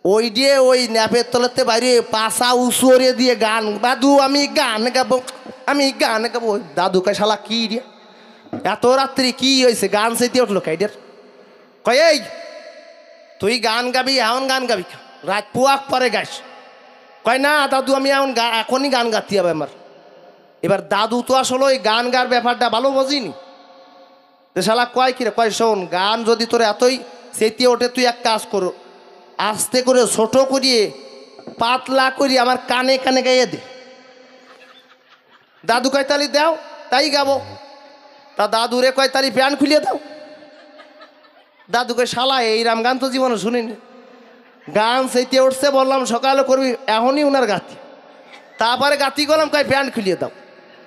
ওই দিয়ে ওই ল্যাপের তলাতে বাইরে পাশা উঁচুরে দিয়ে গান, দাদু আমি গান গাবো, আমি গান গাবো। দাদুকে শালা কি রে এত রাত্রি কি হয়েছে, গান চাইতে উঠলো কাইডের। কয় এই তুই গান গাবি, এমন গান গাবি রাত পুয়াক পরে গাইস। কয় না দাদু আমি এখনই গান গাতে হবে আমার। এবার দাদু তো আসলে ওই গান গার ব্যাপারটা ভালো বোঝিনি। তো শালা কয় কিরে, কয় শোন গান যদি তোর এতই চেতিয়ে ওঠে, তুই এক কাজ করো, আস্তে করে ছোট করিয়ে পাতলা করিয়ে আমার কানে কানে গাইয়ে দে। দাদু কয় তালি দাও, তাই গাবো। তা দাদুরে কয় তালি প্যান খুলিয়ে দাও। দাদু কয় শালা এইরাম গান তো জীবনে শুনিনি, গান চেতে উঠছে বললাম সকালে করবি, এখনই উনার গাতি। তারপরে গাতি করলাম, কয় প্যান্ট খুলিয়ে দাও।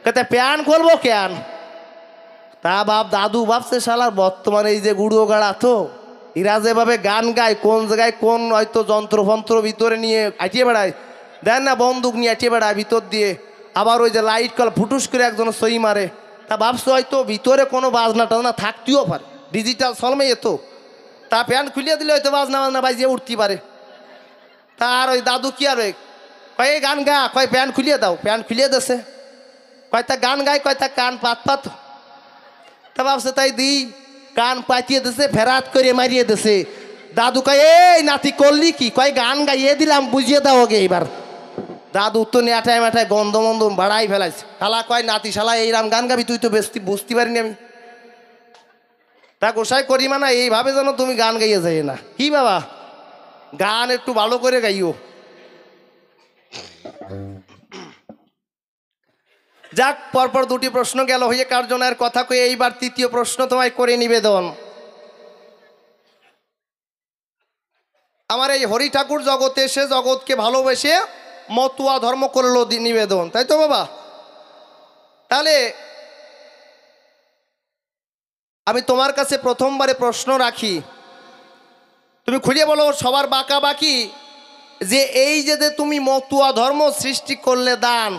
কতে প্যান করবো কেন? তা বাপ দাদু ভাবছে শালার বর্তমানে এই যে গুড়ো গাড়া তো এরা যেভাবে গান গায়, কোন জায়গায় কোন হয়তো যন্ত্রফন্ত্র ভিতরে নিয়ে আটিয়ে বেড়ায়, দেন না বন্দুক নিয়ে আটিয়ে বেড়ায় ভিতর দিয়ে, আবার ওই যে লাইট কল ফুটুস করে একজন সই মারে। তা ভাবছে হয়তো ভিতরে কোনো বাজনা টাজনা থাকতেও পারে, ডিজিটাল সলমে এত। তা প্যান্ট খুলিয়ে দিলে হয়তো বাজনা বাজনা বাজিয়ে উঠতে পারে। তার ওই দাদু কি আর কয় গান গা, কয় প্যান্ট খুলিয়ে দাও, প্যান্ট খুলিয়ে দেছে। কয়টা গান গায়, কয়টা কান পাত পাত। তা ভাবছে তাই দিই, কান পাতিয়ে দিছে, ফেরাত করে মারিয়ে দিছে। দাদু কয় এই নাতি করলি কি? কয় গান গাইয়ে দিলাম, বুঝিয়ে দাও ওকে এইবার। দাদু তো নেটায় মেটায় গন্ধ মন্ধ বাড়াই ফেলাইছে। শালা কয় নাতি শালা এইরাম গান গাবি, তুই তো বুঝতে পারিনি আমি। তা গোসাই করি মানা এইভাবে যেন তুমি গান গাইয়ে যাই না। কি বাবা, গান একটু ভালো করে গাইও। যাক, পরপর দুটি প্রশ্ন গেল হয়ে কার্জনের কথা কয়ে এইবার তৃতীয় প্রশ্ন তোমায় করে নিবেদন। আমার এই হরি ঠাকুর জগতে এসে জগৎকে ভালোবেসে মতুয়া ধর্ম করলো নিবেদন, তাই তো বাবা? তাহলে আমি তোমার কাছে প্রথমবারে প্রশ্ন রাখি, তুমি খুলে বলো সবার বাঁকা বাকি যে এই যে তুমি মতুয়া ধর্ম সৃষ্টি করলে দান,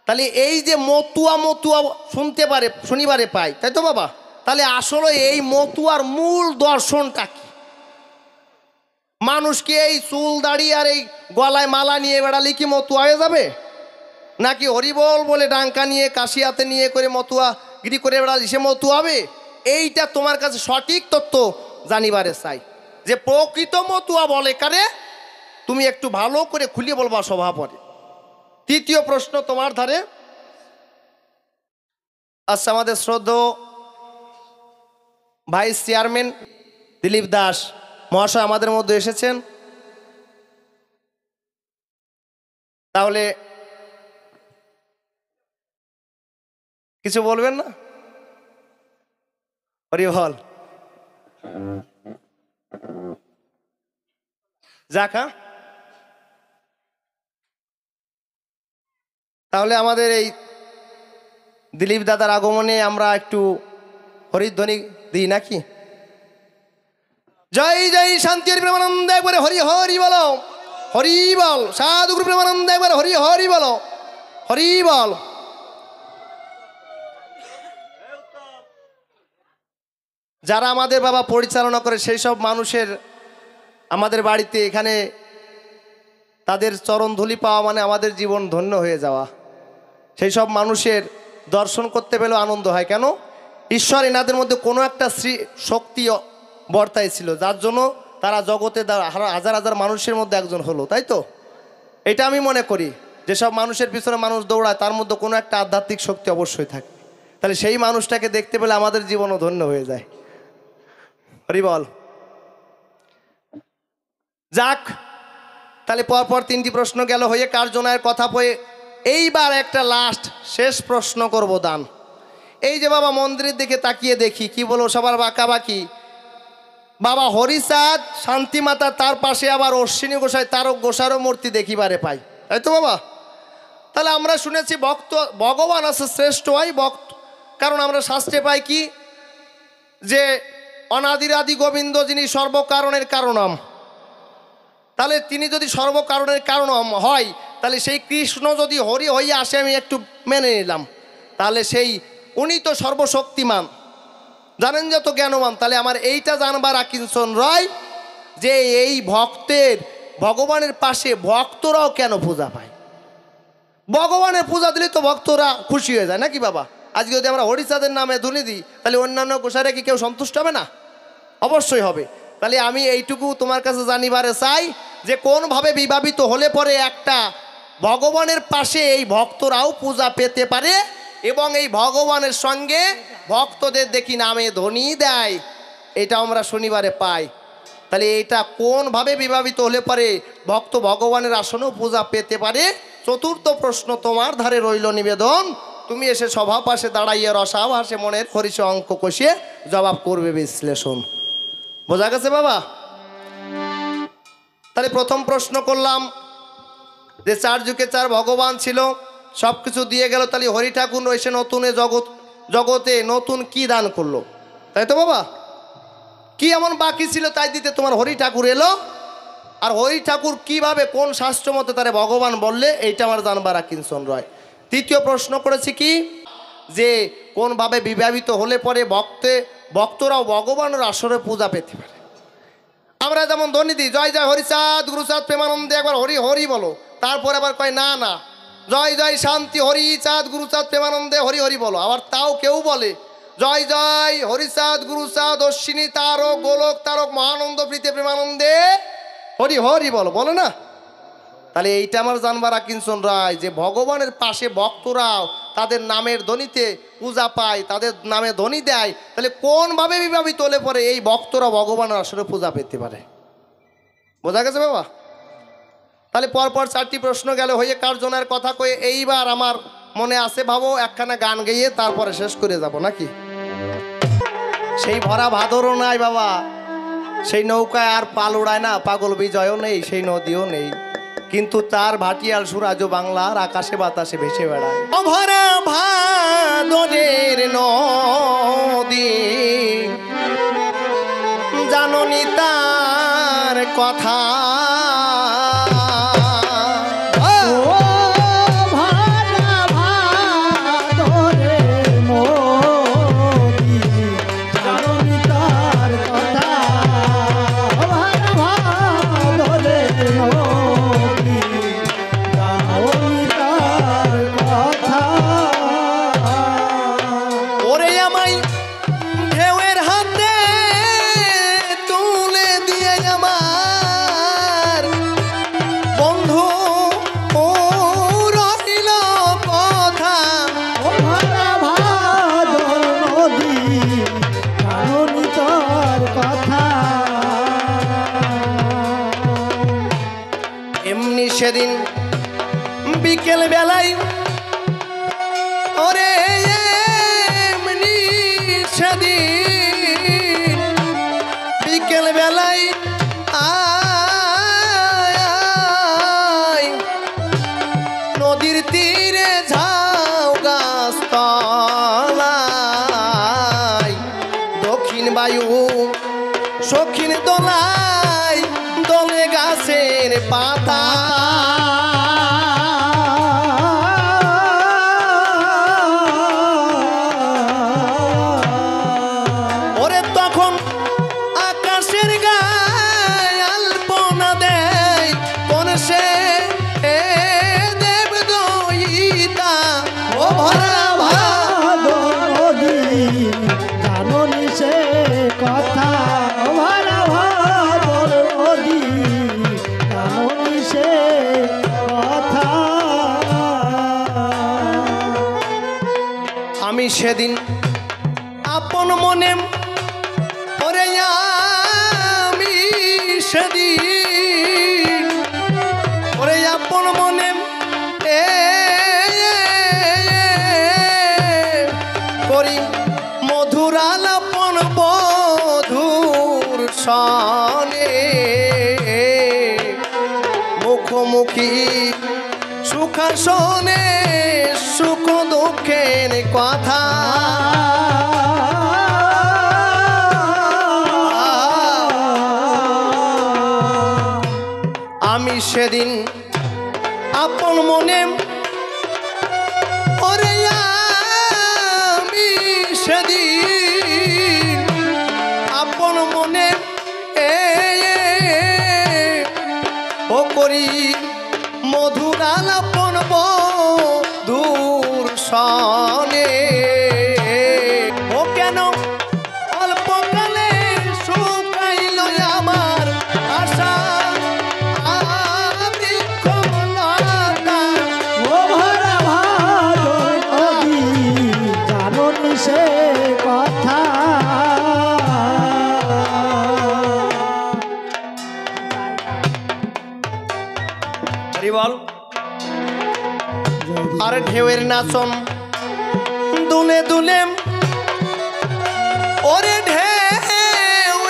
তাহলে এই যে মতুয়া মতুয়া শুনিবারে পাই, তাই তো বাবা? তাহলে আসলে এই মতুয়ার মূল দর্শনটা কি? মানুষকে এই চুল দাড়ি আর এই গলায় মালা নিয়ে বেড়ালে কি মতুয়া হয়ে যাবে? নাকি হরিবল বলে ডাঙ্কা নিয়ে কাশিয়াতে নিয়ে করে মতুয়া গিরি করে বেড়ালে সে মতুয়া হবে? এইটা তোমার কাছে সঠিক তথ্য জানিবারে চাই, যে প্রকৃত মতুয়া বলে কারে, তুমি একটু ভালো করে খুলিয়ে বলবা সভা পরে। তৃতীয় প্রশ্ন তোমার ধারে। আচ্ছা, আমাদের শ্রদ্ধেয় ভাইস চেয়ারম্যান দিলীপ দাস মহাশয় আমাদের মধ্যে এসেছেন। তাহলে কিছু বলবেন না? হরি বল। যাক, হ্যাঁ, তাহলে আমাদের এই দিলীপ দাদার আগমনে আমরা একটু হরিধ্বনি দিই নাকি? জয় জয় শান্তি হরি প্রেমানন্দ, একবারে হরি হরি বলো, হরি বল। সাধুগুরু প্রেমানন্দ, একবারে হরি হরি বলো, হরি বল। যারা আমাদের বাবা পরিচালনা করে সেই সব মানুষের আমাদের বাড়িতে এখানে তাদের চরণ ধুলি পাওয়া মানে আমাদের জীবন ধন্য হয়ে যাওয়া। সেই সব মানুষের দর্শন করতে পেলেও আনন্দ হয়। কেন? ঈশ্বর এনাদের মধ্যে কোনো একটা শক্তি বর্তাই ছিল, যার জন্য তারা জগতে হাজার হাজার মানুষের মধ্যে একজন হলো, তাই তো? এটা আমি মনে করি, যেসব মানুষের পিছনে মানুষ দৌড়ায় তার মধ্যে কোনো একটা আধ্যাত্মিক শক্তি অবশ্যই থাকে। তাহলে সেই মানুষটাকে দেখতে পেলে আমাদের জীবনও ধন্য হয়ে যায়। হরি বল। যাক, তাহলে পরপর তিনটি প্রশ্ন গেল হয়ে কার্জনের কথা বয়ে এইবার একটা লাস্ট শেষ প্রশ্ন করব দান। এই যে বাবা মন্দিরের দিকে তাকিয়ে দেখি, কি বলো সবার বাঁকা বাকি, বাবা হরিচাঁদ শান্তিমাতা, তার পাশে আবার অশ্বিনী গোসাই তারক গোসারও মূর্তি দেখিবারে পাই, তাই তো বাবা? তাহলে আমরা শুনেছি ভগবান আছে শ্রেষ্ঠ হয় ভক্ত, কারণ আমরা শাস্ত্রে পাই কি যে অনাদিরাদি গোবিন্দ যিনি সর্বকারণের কারণম। তাহলে তিনি যদি সর্বকারণের কারণম হয়, তাহলে সেই কৃষ্ণ যদি হরি হইয়া আসে, আমি একটু মেনে নিলাম, তাহলে সেই উনি তো সর্বশক্তিমান, জানেন যত জ্ঞানমান। তাহলে আমার এইটা জানবার আকিঞ্চন রয় যে এই ভক্তের ভগবানের পাশে ভক্তরাও কেন পূজা পায়? ভগবানের পূজা দিলে তো ভক্তরা খুশি হয়ে যায় নাকি বাবা? আজকে যদি আমরা হরিচাঁদের নামে ধুনি দিই, তাহলে অন্যান্য গোসাইরা কি কেউ সন্তুষ্ট হবে না? অবশ্যই হবে। তাহলে আমি এইটুকু তোমার কাছে জানিবারে চাই যে কোনভাবে বিভাবিত হলে পরে একটা ভগবানের পাশে এই ভক্তরাও পূজা পেতে পারে, এবং এই ভগবানের সঙ্গে ভক্তদের দেখি নামে ধ্বনি দেয়, এটা আমরা শনিবারে পাই। তাহলে এটা কোনভাবে বিভাবিত হলে পরে ভক্ত ভগবানের আসনেও পূজা পেতে পারে? চতুর্থ প্রশ্ন তোমার ধারে রইল নিবেদন, তুমি এসে সভা পাশে দাঁড়াইয়া রসাভাসে মনের হরিষে অঙ্ক কষিয়ে জবাব করবে বিশ্লেষণ। বোঝা গেছে বাবা? তাহলে প্রথম প্রশ্ন করলাম যে চার যুগে চার ভগবান ছিল, সব কিছু দিয়ে গেল, তাহলে হরি ঠাকুর এসে নতুনে জগতে নতুন কি দান করলো? তাই তো বাবা, কি এমন বাকি ছিল তাই দিতে তোমার হরি ঠাকুর এলো? আর হরি ঠাকুর কিভাবে, কোন শাস্ত্র মতে তারে ভগবান বললে, এইটা আমার জানবার কিঞ্চন রয়। তৃতীয় প্রশ্ন করেছি কি, যে কোনভাবে বিবাহিত হলে পরে ভক্তরাও ভগবানের আসরে পূজা পেতে পারে। আমরা যেমন ধ্বনি দিই, জয় জয় হরিচাঁদ গুরুচাঁদ প্রেমানন্দে, একবার হরি হরি বলো, তারপরে আবার কয় না না, জয় জয় শান্তি হরি চাঁদ গুরুচাঁদ প্রেমানন্দে হরি হরি বলো। আবার তাও কেউ বলে জয় জয় হরিচাঁদ গুরুচাঁদ অশ্বিনী তারক গোলক তারক মহানন্দ প্রীতি প্রেমানন্দে হরি হরি বলো, বলো না? তাহলে এইটা আমার জানবার কিঞ্চন রায়, যে ভগবানের পাশে ভক্তরাও তাদের নামের ধ্বনিতে পূজা পায়, তাদের নামে ধ্বনি দেয়, তাহলে কোনভাবে বিবাহিত হলে পরে এই ভক্তরা ভগবানের আসলে পূজা পেতে পারে? বোঝা গেছে বাবা? তাহলে পরপর 4টি প্রশ্ন গেল হয়ে, কার্জনের কথা কয়ে এইবার আমার মনে আছে ভাবো একখানা গান গেয়ে তারপরে শেষ করে যাব নাকি? সেই ভরা ভাদরও নাই বাবা, সেই নৌকায় আর পাল উড়ায় না, পাগল বিজয়ও নেই, সেই নদীও নেই, কিন্তু তার ভাটিয়াল সুর আজও বাংলার আকাশে বাতাসে ভেসে বেড়ায়। ভরা ভাদরের নদী জাননি তার কথা, সেদিন বিকেল বেলায় ওরে এমনি সেদিন বিকেল বেলায় নদীর তীরে ঝাউ গাছ তলায় দক্ষিণ বায়ু সখিন দোলায় দলে গাছের পাতা, ওরে তখন আকাশের গায়ে আলপনা দেয় কোন সে দেব দইতা। ও ভরা নদী জাননি সে কথা, ভরা নদী জাননি সে কথা। আমি সেদিন আপন মনে ওরে আমি সেদিন ওরে আপন মনে করি মধুর আলাপন বধুর সনে মুখোমুখি সুখাসনে সুখ দুঃখের কথা। আমি সেদিন আপন মনে ওরে আমি সেদিন আপন মনে ও করি মধুর আলাপন বধুর সনে। ও কেন অল্পকালে শুকাইল আমার আশা বৃক্ষলতা। ও ভরা নদী জাননি সে কথা। বল আর ঢেউয়ের নাচন দুলে দুলে ওরে ঢেউয়ের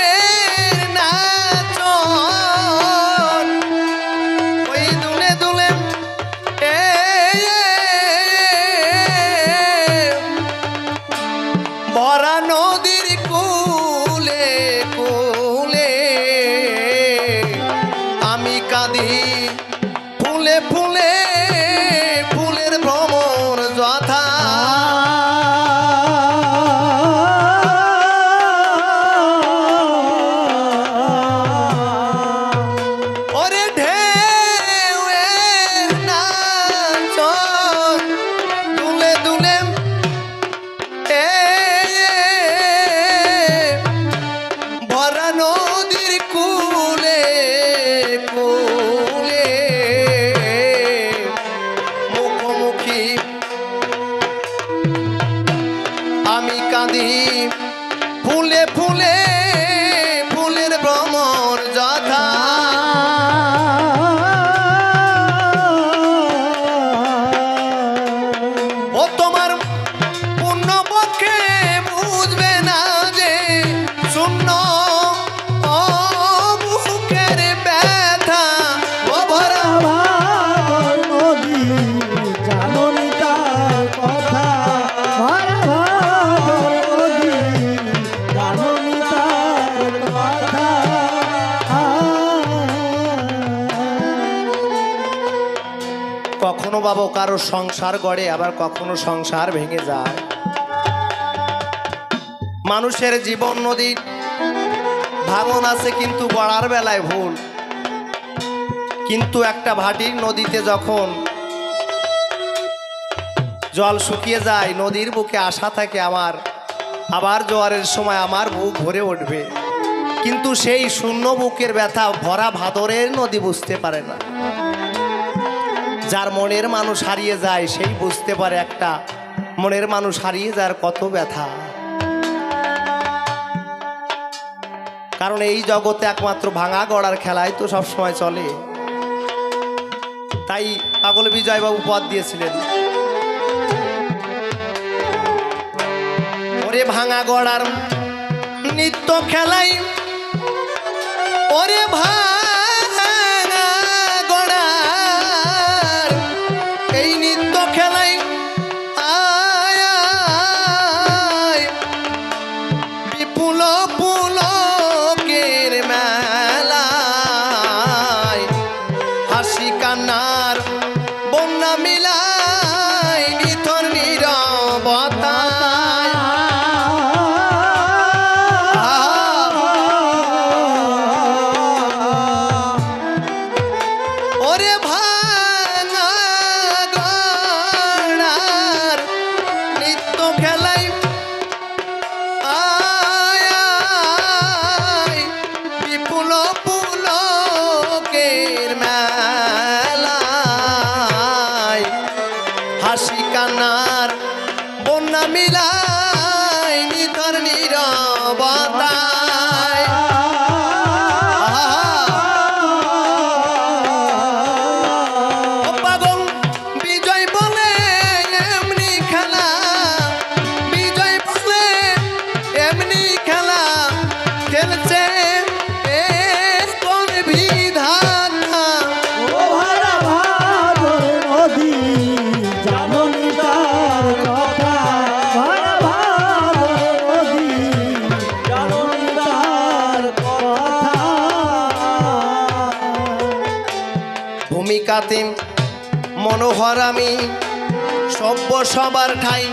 নাচন ওই দুলে দুলে ভরা নদীর কুলে কুলে আমি কাঁদি ফুলে ফুলে ফুলের ভ্রমর যথা ওরে ঢেউয়ের নাচ দুলে দুলে ভরা নদীর কুলে কুলে মুখোমুখি আমি কাঁদি ফুলে ফুলে ফুলের ভ্রমর যথা ও তোমার পূর্ণ পক্ষে বুঝবে না যে শূন্য ও বুকের ব্যথা ও ভরা ভাগর নদী জাননি তার কথা ভরা ভাগর নদী জাননি তার কথা কখনো বাবু কারো সংসার গড়ে আবার কখনো সংসার ভেঙে যায় মানুষের জীবন নদীর ভাঙন আছে কিন্তু গড়ার বেলায় ভুল কিন্তু একটা ভাটির নদীতে যখন জল শুকিয়ে যায় নদীর বুকে আশা থাকে আমার আবার জোয়ারের সময় আমার বুক ভরে উঠবে কিন্তু সেই শূন্য বুকের ব্যথা ভরা ভাদরের নদী বুঝতে পারে না যার মনের মানুষ হারিয়ে যায় সেই বুঝতে পারে একটা মনের মানুষ হারিয়ে যার কত ব্যথা কারণ এই জগতে একমাত্র ভাঙা গড়ার খেলাই তো সব সময় চলে তাই পাগল বিজয়বাবু পদ দিয়েছিলেন ওরে ভাঙা গড়ার নিত্য খেলাই ওরে ভাঙা গড়ার এই নিত্য খেলাই আয় আয় বিপুল পুলকের মেলায় হাসি কান্নার বন্যা মিলাই নিথর নীরবতায় ওরে ভাঙা গড়ার নিত্য খেলাই আয় আয় বিপুল পুলকের মেলায় হাসি কান্নার বন্যা মিলাই নিথর নীরবতায় ও পাগল বিজয় বলে এমনি খেলা বিজয় বলে এমনি খেলা খেলছে এ কোন বিধাতা ও ভরা ভাগর নদী জাননি তার কথা ভরা ভাগর নদী জাননি তার কথা ভূমিকাতে মনোহর আমি সভ্য সবার ঠাই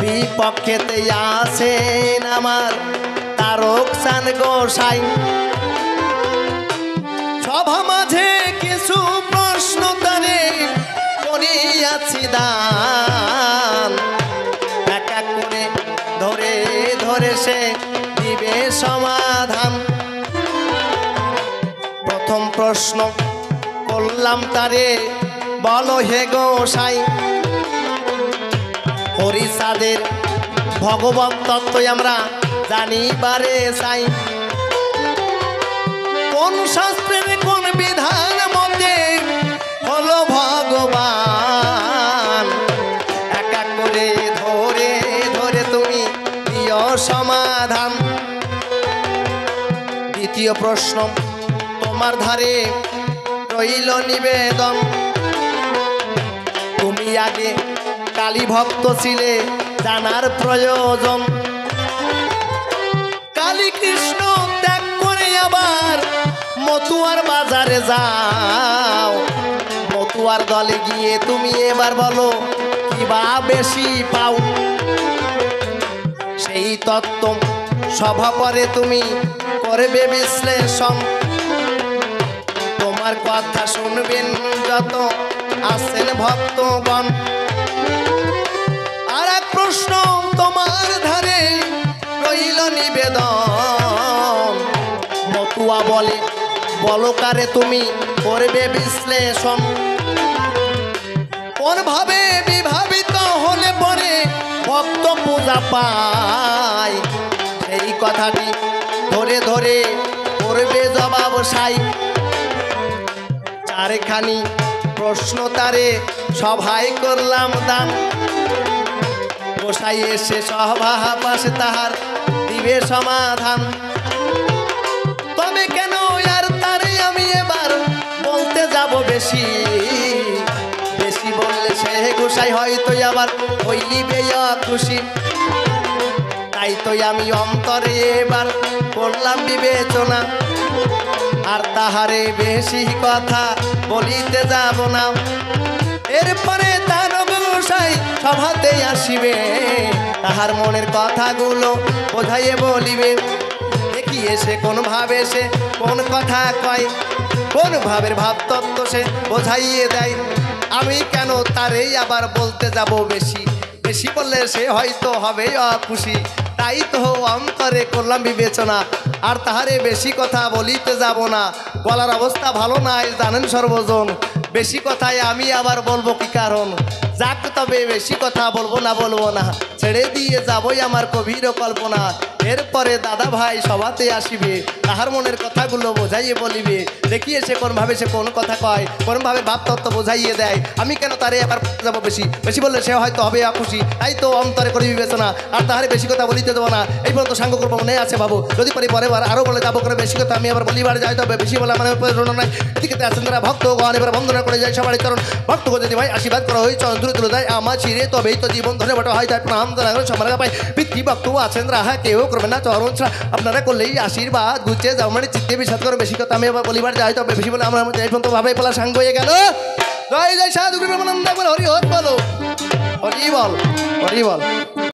বিপক্ষেতে আছেন আমার তারক চান গোসাই সভা মাঝে কিছু প্রশ্ন তারে করিয়াছি দান এক এক করে ধরে ধরে সে দিবে সমাধান প্রথম প্রশ্ন করলাম তারে বলো হে গোসাই হরিচাঁদের ভগবত তত্ত্বই আমরা জানিবারে চাই কোন শাস্ত্রের কোন বিধান মতে হলো ভগবান এক এক করে ধরে ধরে তুমি দিও সমাধান দ্বিতীয় প্রশ্ন তোমার ধারে রইল নিবেদন তুমি আগে কালী ভক্ত ছিলে জানার প্রয়োজন। কালী কৃষ্ণ ত্যাগ করে আবার মতুয়ার বাজারে যাও। মতুয়ার দলে গিয়ে তুমি এবার বলো কি বা বেশি পাও। সেই তত্ত্ব সভা পরে তুমি করবে বিশ্লেষণ। তোমার কথা শুনবেন যত আছেন ভক্তগণ। আর এক প্রশ্ন তোমার ধারে রইল নিবেদন। মতুয়া বলে বলো কারে তুমি করবে বিশ্লেষণ। কোন ভাবে বিভাবিত হলে পরে ভক্ত পূজা পায়। সেই কথাটি ধরে ধরে করবে জবাব সাই। চারখানি প্রশ্ন তারে সভায় করলাম দান। গোসাই এসে সভা পাশে তাহার দিবে সমাধান। তবে কেন আর তারে আমি এবার বলতে যাব বেশি। বেশি বললে সে গোসাই হয়তো আবার হইবে খুশি। তাই তো আমি অন্তরে এবার করলাম বিবেচনা। আর তাহারে বেশি কথা বলিতে যাব না। এরপরে তার গোসাই সভাতে আসিবে। তাহার মনের কথাগুলো বোঝাইয়ে বলিবে। দেখি এসে কোন ভাবে সে কোন কথা কয়। কোন ভাবের ভাবতত্ত্ব সে বোঝাইয়ে দেয়। আমি কেন তারেই আবার বলতে যাব বেশি। বেশি বললে সে হয়তো হবে খুশি। তাই তো অন্তরে করলাম বিবেচনা। আর তাহারে বেশি কথা বলিতে যাব না। গলার অবস্থা ভালো নাই জানেন সর্বজন। বেশি কথায় আমি আবার বলবো কি কারণ। যাক তবে বেশি কথা বলবো না ছেড়ে দিয়ে যাবই আমার গভীর কল্পনা। এরপরে দাদা ভাই সভাতে আসিবে। তাহার মনের কথাগুলো বোঝাইয়ে বলিবে। দেখিয়ে সে কোনভাবে সে কোন কথা কয়। কোনভাবে ভাবতত্ত্ব বোঝাইয়ে দেয়। আমি কেন তারে এবার যাবো বেশি। বেশি বললে সে হয়তো হবে খুশি। তাই তো অন্তরে করি বিবেচনা। আর তাহারে বেশি কথা বলিতে দেবো না। এই পর্যন্ত সাঙ্গ করবো মনে আছে বাবু। যদি পারি পরে বার আরও বলে যাবো করে বেশি কথা আমি আবার বলিবার যাই তবে বেশি বলে আমার প্রয়োজন নাই। এদিকে আছেন তারা ভক্তগণ এবার বন্দনা করে যায় সবারই চরণ। ভক্তগণ যদি ভাই আশীর্বাদ করা হয় চরণ দূরে তুলে যায় আমার চিরে তবেই তো জীবন ধরে বটা হয়। তাই প্রণাম জানাবেন সবার পাই। পিতৃ ভক্ত আছেন রাহা কেউ করবে না চরণ ছাড়া। আপনারা করলেই আশীর্বাদ গুছিয়ে যাও মানে চিত্তে বিশ্বাস করে বেশি কথা আমি আবার বলিবার যাই তবে বেশি বলে আমার এই পর্যন্ত ভাবে পেলা সাঙ্গ হয়ে গেল। জয় জয় সাধু হরি হর বলো হরি বল হরি বল।